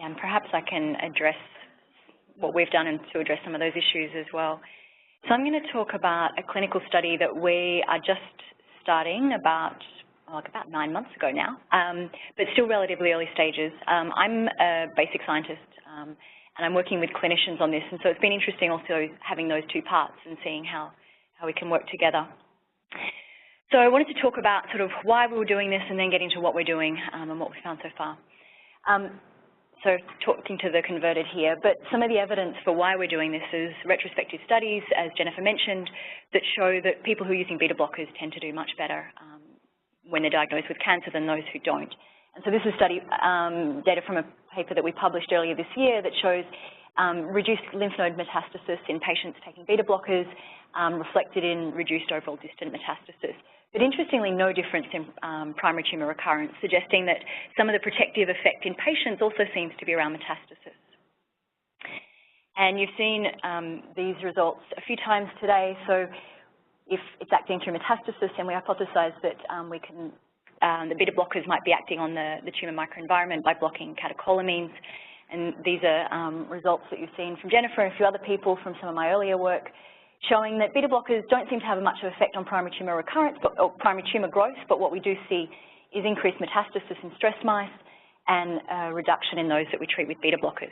Yeah, and perhaps I can address what we've done and to address some of those issues as well. So I'm going to talk about a clinical study that we are just starting about 9 months ago now, but still relatively early stages. I'm a basic scientist, and I'm working with clinicians on this, and so it's been interesting also having those two parts and seeing how we can work together. So I wanted to talk about sort of why we were doing this and then get into what we're doing and what we've found so far. So talking to the converted here, but some of the evidence for why we're doing this is retrospective studies, as Jennifer mentioned, that show that people who are using beta blockers tend to do much better when they're diagnosed with cancer than those who don't. And so this is study data from a paper that we published earlier this year that shows reduced lymph node metastasis in patients taking beta blockers, reflected in reduced overall distant metastasis. But interestingly, no difference in primary tumour recurrence, suggesting that some of the protective effect in patients also seems to be around metastasis. And you've seen these results a few times today. So if it's acting through metastasis, then we hypothesize that the beta blockers might be acting on the tumour microenvironment by blocking catecholamines. And these are results that you've seen from Jennifer and a few other people from some of my earlier work, showing that beta blockers don't seem to have much of an effect on primary tumour recurrence, or primary tumour growth, but what we do see is increased metastasis in stress mice and a reduction in those that we treat with beta blockers.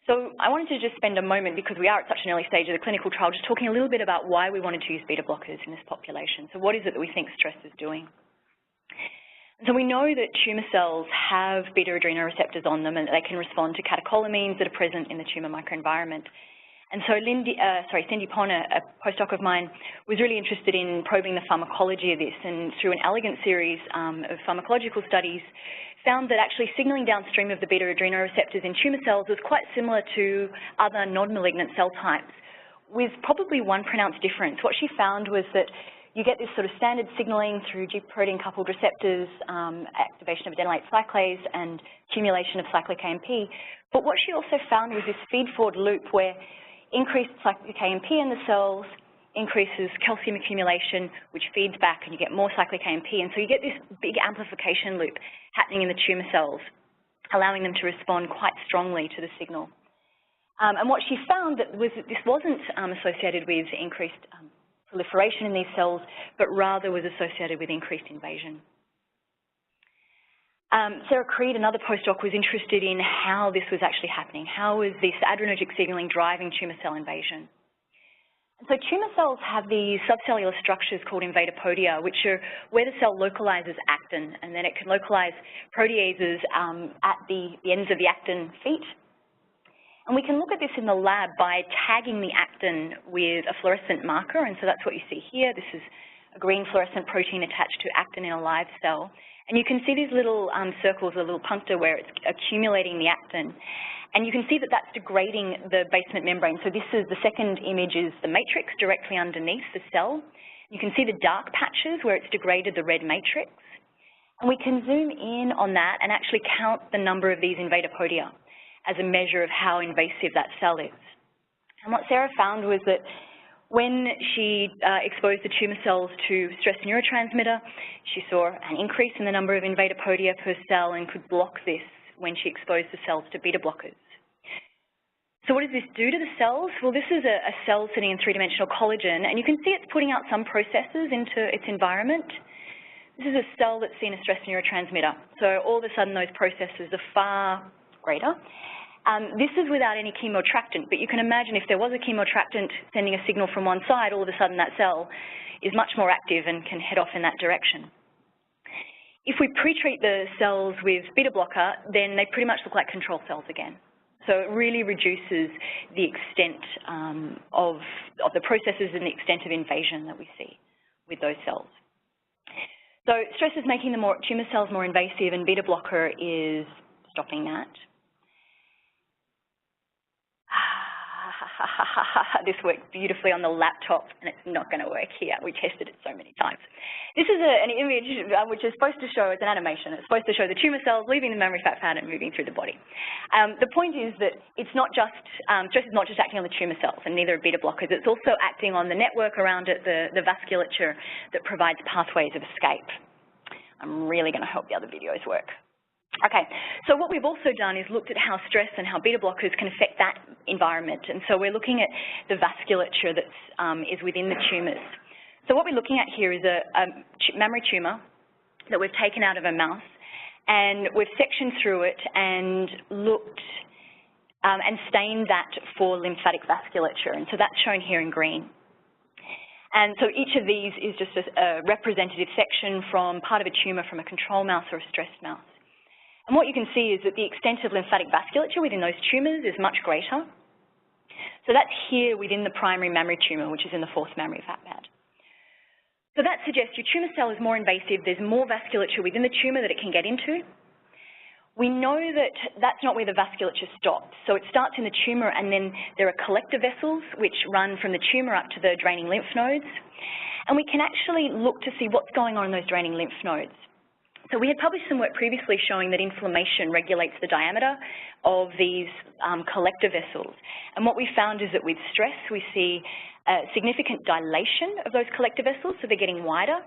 So I wanted to just spend a moment, because we are at such an early stage of the clinical trial, just talking a little bit about why we wanted to use beta blockers in this population. So what is it that we think stress is doing? So we know that tumour cells have beta-adrenoreceptors on them and that they can respond to catecholamines that are present in the tumour microenvironment. And so Cindy Pon, a postdoc of mine, was really interested in probing the pharmacology of this, and through an elegant series of pharmacological studies, found that actually signalling downstream of the beta-adrenoreceptors in tumour cells was quite similar to other non-malignant cell types, with probably one pronounced difference. What she found was that you get this sort of standard signalling through G protein-coupled receptors, activation of adenylate cyclase, and accumulation of cyclic AMP. But what she also found was this feed-forward loop where increased cyclic AMP in the cells increases calcium accumulation, which feeds back, and you get more cyclic AMP. And so you get this big amplification loop happening in the tumour cells, allowing them to respond quite strongly to the signal. And what she found that was that this wasn't associated with increased proliferation in these cells, but rather was associated with increased invasion. Sarah Creed, another postdoc, was interested in how this was actually happening. How was this adrenergic signaling driving tumour cell invasion? And so tumour cells have these subcellular structures called invatopodia, which are where the cell localizes actin, and then it can localize proteases at the ends of the actin feet. And we can look at this in the lab by tagging the actin with a fluorescent marker, and so that's what you see here. This is a green fluorescent protein attached to actin in a live cell. And you can see these little circles, a little puncta where it's accumulating the actin. And you can see that that's degrading the basement membrane. So this is the second image is the matrix directly underneath the cell. You can see the dark patches where it's degraded the red matrix. And we can zoom in on that and actually count the number of these invatopodia as a measure of how invasive that cell is. And what Sarah found was that when she exposed the tumour cells to stress neurotransmitter, she saw an increase in the number of invatopodia per cell and could block this when she exposed the cells to beta blockers. So what does this do to the cells? Well, this is a cell sitting in three-dimensional collagen, and you can see it's putting out some processes into its environment. This is a cell that's seen a stress neurotransmitter. So all of a sudden, those processes are far greater. This is without any chemoattractant, but you can imagine if there was a chemoattractant sending a signal from one side, all of a sudden that cell is much more active and can head off in that direction. If we pre-treat the cells with beta blocker, then they pretty much look like control cells again. So it really reduces the extent of the processes and the extent of invasion that we see with those cells. So stress is making the tumour cells more invasive, and beta blocker is stopping that. This works beautifully on the laptop, and it's not going to work here. We tested it so many times. This is an image which is supposed to show, it's an animation, it's supposed to show the tumour cells leaving the mammary fat pattern and moving through the body. The point is that it's not just, stress is not just acting on the tumour cells, and neither are beta blockers. It's also acting on the network around it, the vasculature that provides pathways of escape. I'm really going to hope the other videos work. Okay, so what we've also done is looked at how stress and how beta blockers can affect that environment, and so we're looking at the vasculature that is within the tumours. So what we're looking at here is a mammary tumour that we've taken out of a mouse, and we've sectioned through it and looked and stained that for lymphatic vasculature, and so that's shown here in green. And so each of these is just a representative section from part of a tumour from a control mouse or a stressed mouse. And what you can see is that the extent of lymphatic vasculature within those tumours is much greater. So that's here within the primary mammary tumour, which is in the fourth mammary fat pad. So that suggests your tumour cell is more invasive, there's more vasculature within the tumour that it can get into. We know that that's not where the vasculature stops. So it starts in the tumour, and then there are collector vessels which run from the tumour up to the draining lymph nodes. And we can actually look to see what's going on in those draining lymph nodes. So we had published some work previously showing that inflammation regulates the diameter of these collector vessels. And what we found is that with stress, we see a significant dilation of those collector vessels, so they're getting wider.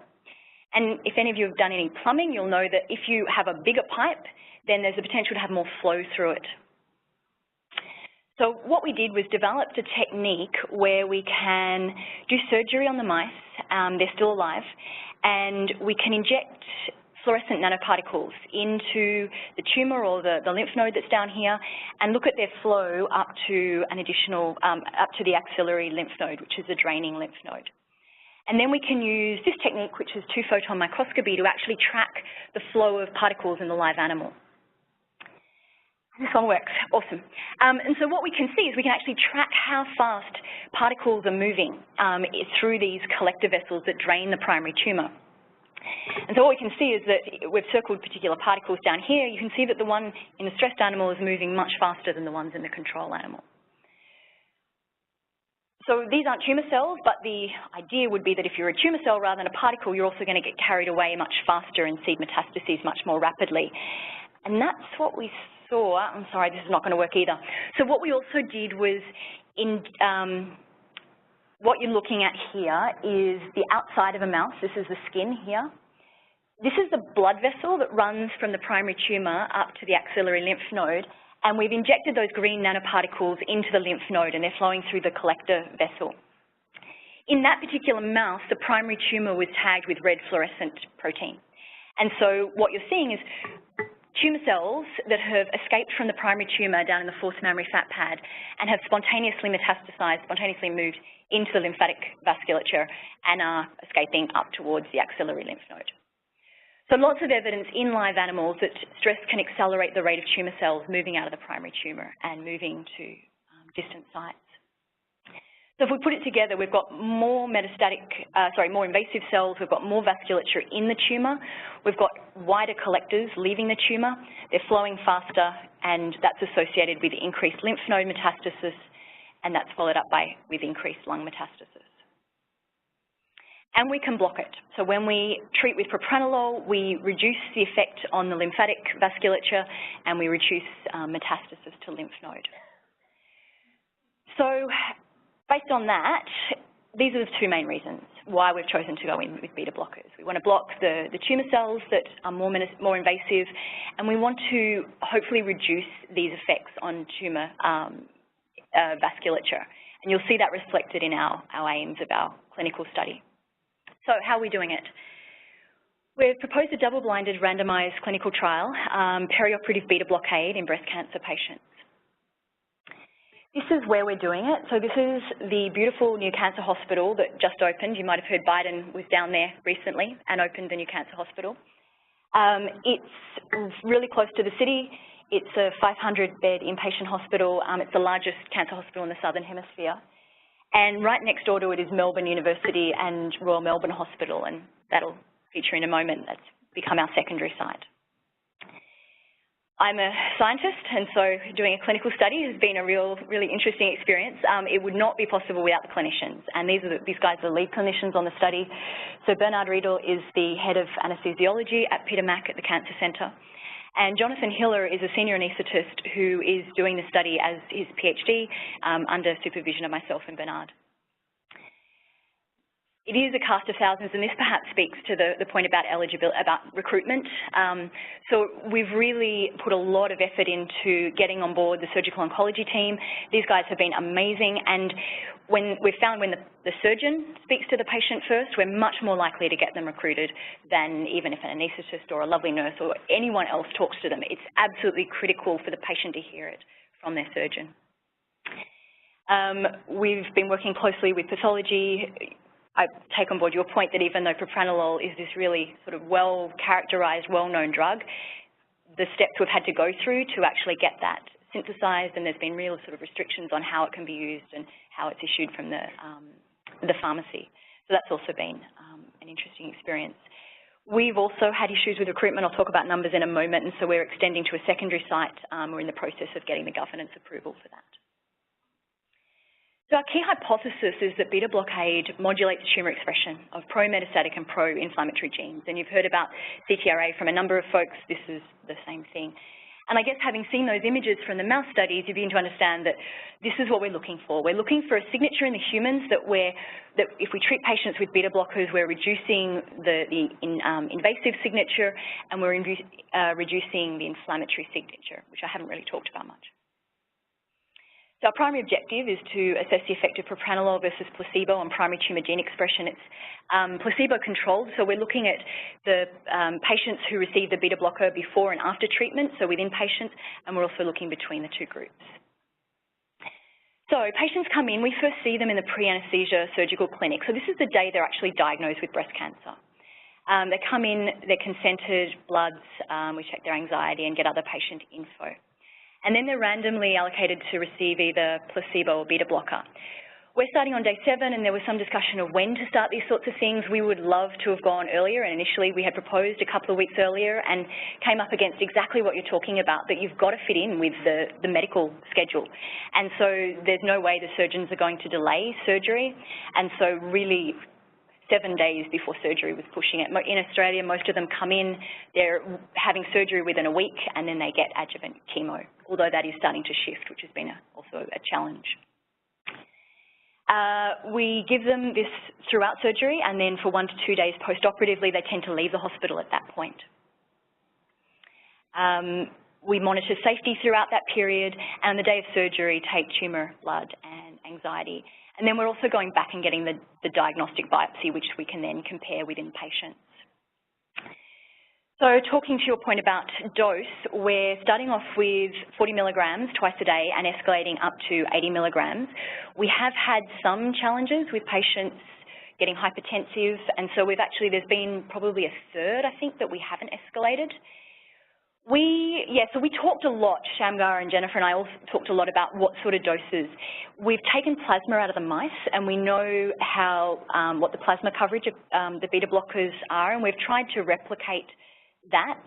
And if any of you have done any plumbing, you'll know that if you have a bigger pipe, then there's the potential to have more flow through it. So what we did was developed a technique where we can do surgery on the mice, they're still alive, and we can inject fluorescent nanoparticles into the tumour or the lymph node that's down here, and look at their flow up to an additional, up to the axillary lymph node, which is a draining lymph node. And then we can use this technique, which is 2-photon microscopy, to actually track the flow of particles in the live animal. This one works, awesome. And so what we can see is we can actually track how fast particles are moving through these collector vessels that drain the primary tumour. And so what we can see is that we've circled particular particles down here. You can see that the one in the stressed animal is moving much faster than the ones in the control animal. So these aren't tumour cells, but the idea would be that if you're a tumour cell rather than a particle, you're also going to get carried away much faster and seed metastases much more rapidly. And that's what we saw. I'm sorry, this is not going to work either. So what we also did was, what you're looking at here is the outside of a mouse. This is the skin here. This is the blood vessel that runs from the primary tumour up to the axillary lymph node, and we've injected those green nanoparticles into the lymph node, and they're flowing through the collector vessel. In that particular mouse, the primary tumour was tagged with red fluorescent protein. And so what you're seeing is tumour cells that have escaped from the primary tumour down in the fourth mammary fat pad and have spontaneously metastasized, spontaneously moved into the lymphatic vasculature and are escaping up towards the axillary lymph node. So lots of evidence in live animals that stress can accelerate the rate of tumour cells moving out of the primary tumour and moving to distant sites. So if we put it together, we've got more more invasive cells, we've got more vasculature in the tumour, we've got wider collectors leaving the tumour, they're flowing faster, and that's associated with increased lymph node metastasis, and that's followed up with increased lung metastasis. And we can block it. So when we treat with propranolol, we reduce the effect on the lymphatic vasculature, and we reduce metastasis to lymph node. So based on that, these are the two main reasons why we've chosen to go in with beta blockers. We want to block the tumour cells that are more invasive, and we want to hopefully reduce these effects on tumour vasculature. And you'll see that reflected in our aims of our clinical study. So how are we doing it? We've proposed a double-blinded randomised clinical trial, perioperative beta blockade in breast cancer patients. This is where we're doing it. So this is the beautiful new cancer hospital that just opened. You might have heard Biden was down there recently and opened the new cancer hospital. It's really close to the city. It's a 500-bed inpatient hospital. It's the largest cancer hospital in the Southern Hemisphere. And right next door to it is Melbourne University and Royal Melbourne Hospital, and that'll feature in a moment. That's become our secondary site. I'm a scientist, and so doing a clinical study has been a really interesting experience. It would not be possible without the clinicians, and these guys are the lead clinicians on the study. So Bernard Riedel is the head of anesthesiology at Peter Mac at the Cancer Centre, and Jonathan Hiller is a senior anaesthetist who is doing the study as his PhD under supervision of myself and Bernard. It is a cast of thousands, and this perhaps speaks to the point about eligibility, about recruitment. So we've really put a lot of effort into getting on board the surgical oncology team. These guys have been amazing, and we've found when the surgeon speaks to the patient first, we're much more likely to get them recruited than even if an anaesthetist or a lovely nurse or anyone else talks to them. It's absolutely critical for the patient to hear it from their surgeon. We've been working closely with pathology. I take on board your point that even though propranolol is this really sort of well-characterized, well-known drug, the steps we've had to go through to actually get that synthesized, and there's been real sort of restrictions on how it can be used and how it's issued from the pharmacy. So that's also been an interesting experience. We've also had issues with recruitment. I'll talk about numbers in a moment, and so we're extending to a secondary site. We're in the process of getting the governance approval for that. So our key hypothesis is that beta blockade modulates tumour expression of pro-metastatic and pro-inflammatory genes. And you've heard about CTRA from a number of folks. This is the same thing. And I guess having seen those images from the mouse studies, you begin to understand that this is what we're looking for. We're looking for a signature in the humans that if we treat patients with beta blockers, we're reducing the invasive signature, and we're reducing the inflammatory signature, which I haven't really talked about much. So our primary objective is to assess the effect of propranolol versus placebo on primary tumour gene expression. It's placebo-controlled, so we're looking at the patients who receive the beta blocker before and after treatment, so within patients, and we're also looking between the two groups. So patients come in, we first see them in the pre-anesthesia surgical clinic. So this is the day they're actually diagnosed with breast cancer. They come in, they're consented, bloods, we check their anxiety and get other patient info. And then they're randomly allocated to receive either placebo or beta blocker. We're starting on day 7, and there was some discussion of when to start these sorts of things. We would love to have gone earlier, and initially we had proposed a couple of weeks earlier and came up against exactly what you're talking about, that you've got to fit in with the medical schedule. And so there's no way the surgeons are going to delay surgery, and so really 7 days before surgery was pushing it. In Australia, most of them come in, they're having surgery within a week, and then they get adjuvant chemo, although that is starting to shift, which has been also a challenge. We give them this throughout surgery, and then for 1 to 2 days post-operatively, they tend to leave the hospital at that point. We monitor safety throughout that period, and on the day of surgery, take tumour, blood, and anxiety. And then we're also going back and getting the diagnostic biopsy, which we can then compare within patients. So talking to your point about dose, we're starting off with 40 milligrams twice a day and escalating up to 80 milligrams. We have had some challenges with patients getting hypertensive, and so there's been probably a third, I think, that we haven't escalated. So we talked a lot, Shamgar and Jennifer and I all talked a lot about what sort of doses. We've taken plasma out of the mice, and we know what the plasma coverage of the beta blockers are, and we've tried to replicate that.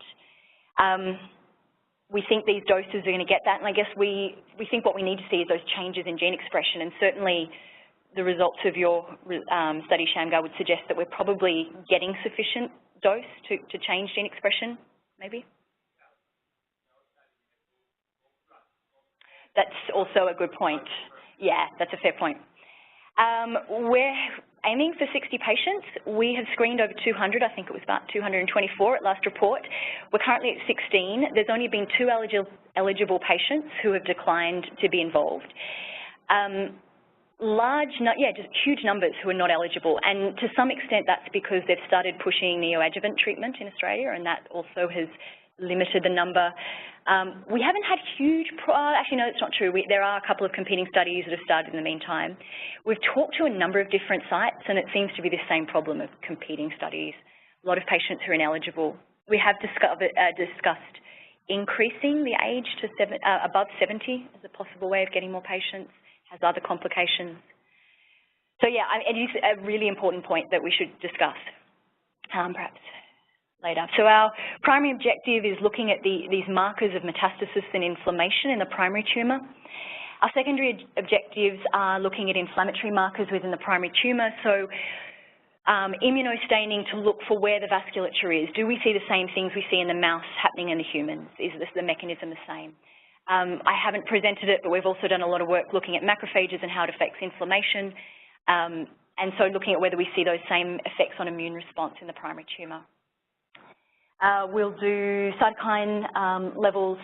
We think these doses are going to get that, and I guess we think what we need to see is those changes in gene expression, and certainly the results of your study, Shamgar, would suggest that we're probably getting sufficient dose to change gene expression, maybe? That's also a good point. Yeah, that's a fair point. We're aiming for 60 patients. We have screened over 200. I think it was about 224 at last report. We're currently at 16. There's only been 2 eligible patients who have declined to be involved. Just huge numbers who are not eligible, and to some extent that's because they've started pushing neoadjuvant treatment in Australia, and that also has limited the number. We haven't had huge, actually no, that's not true. There are a couple of competing studies that have started in the meantime. We've talked to a number of different sites, and it seems to be the same problem of competing studies. A lot of patients who are ineligible. We have discussed increasing the age to above 70 as a possible way of getting more patients, has other complications. So yeah, it is a really important point that we should discuss, perhaps later. So our primary objective is looking at these markers of metastasis and inflammation in the primary tumour. Our secondary objectives are looking at inflammatory markers within the primary tumour, so immunostaining to look for where the vasculature is. Do we see the same things we see in the mouse happening in the humans? Is the mechanism the same? I haven't presented it, but we've also done a lot of work looking at macrophages and how it affects inflammation. and so looking at whether we see those same effects on immune response in the primary tumour. We'll do cytokine levels,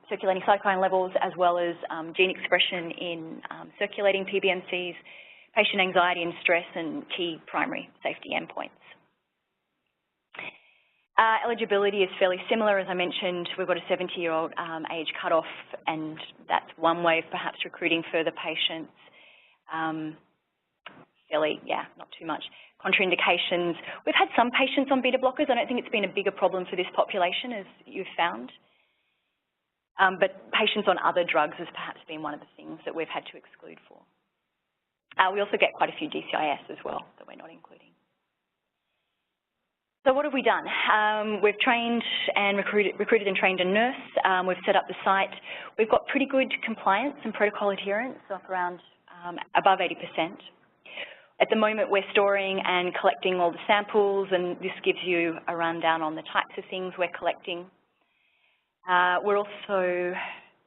circulating cytokine levels, as well as gene expression in circulating PBMCs, patient anxiety and stress, and key primary safety endpoints. Eligibility is fairly similar. As I mentioned, we've got a 70-year-old age cutoff, and that's one way of perhaps recruiting further patients. Not too much. Contraindications. We've had some patients on beta blockers. I don't think it's been a bigger problem for this population, as you've found. But patients on other drugs has perhaps been one of the things that we've had to exclude for. We also get quite a few DCIS as well that we're not including. So what have we done? We've trained and recruited and trained a nurse. We've set up the site. We've got pretty good compliance and protocol adherence, up around above 80%. At the moment, we're storing and collecting all the samples, and this gives you a rundown on the types of things we're collecting. We're also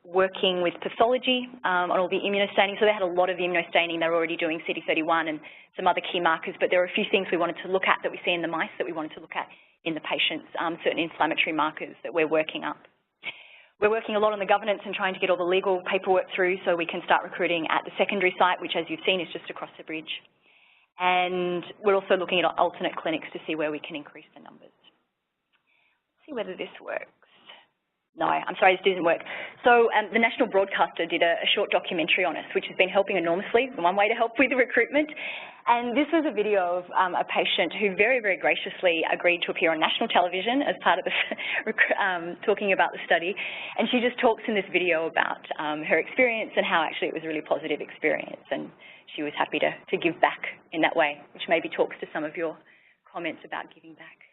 working with pathology on all the immunostaining. So they had a lot of immunostaining. They're already doing CD31 and some other key markers, but there are a few things we wanted to look at that we see in the mice that we wanted to look at in the patients, certain inflammatory markers that we're working up. We're working a lot on the governance and trying to get all the legal paperwork through so we can start recruiting at the secondary site, which, as you've seen, is just across the bridge. And we're also looking at alternate clinics to see where we can increase the numbers. Let's see whether this works. No, I'm sorry, this didn't work. So the national broadcaster did a short documentary on us, which has been helping enormously, one way to help with the recruitment. And this was a video of a patient who very, very graciously agreed to appear on national television as part of this, talking about the study. And she just talks in this video about her experience and how actually it was a really positive experience. And she was happy to give back in that way, which maybe talks to some of your comments about giving back.